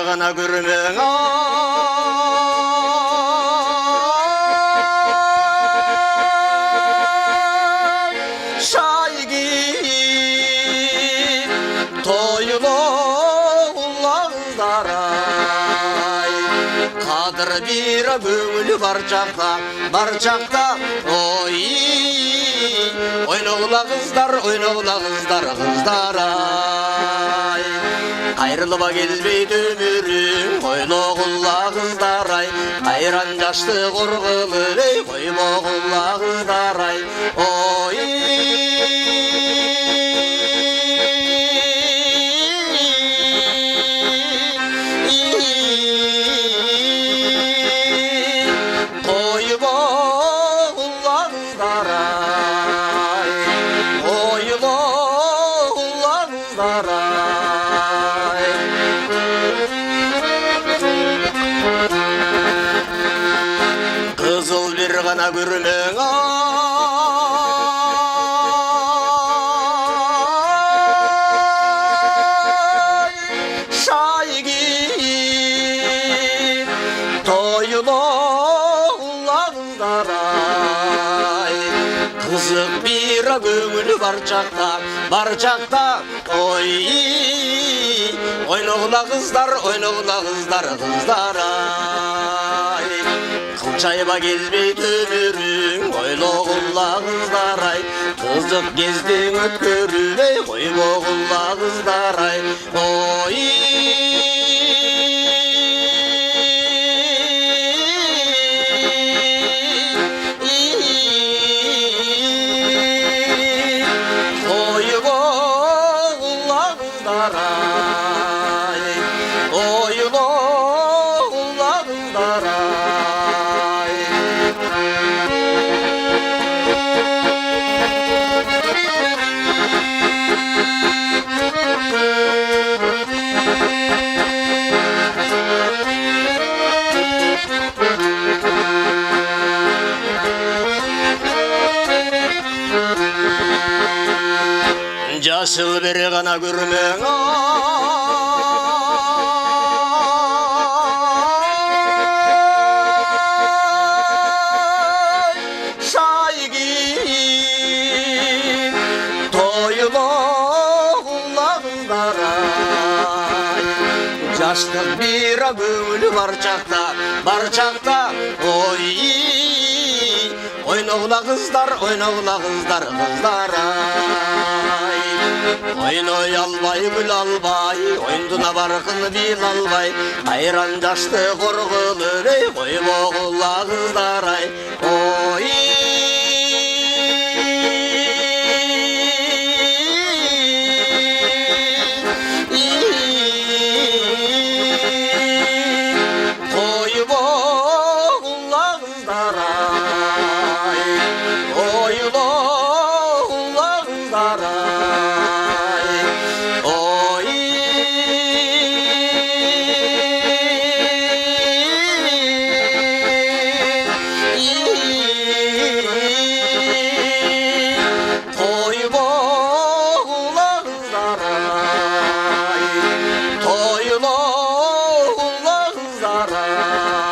ғана көрмең шай киіп тойлы қыздар-ай қадір бері көңіл бар жақта ой ойнаула қыздар қыздар-ай қайрылыба келбейді өмірің ойлаула қыздар-ай қайран жашты қорғылы ойлаула қыздар-ай ой қызыл бір ғана көрмең шай киіп тойлы қыздар-ай қызық бір көңіл бар жақта ой ойнаула қыздар қыздар-ай қылжайба келбейді өмірің ойлаула қыздар-ай қызық кездің өткөрілей ойлаула қыздар-ай ой жасыл бір ғана көрмең шай киіп тойлы қыздар-ай жастық бір көңіл бар жақта ой ойнаула қыздар қыздар-ай ойной албай гүл албай ойындына барқын бел албай қайран жашты қорғылы ойбоғыла қыздар-ай ой toylu қыздар-ай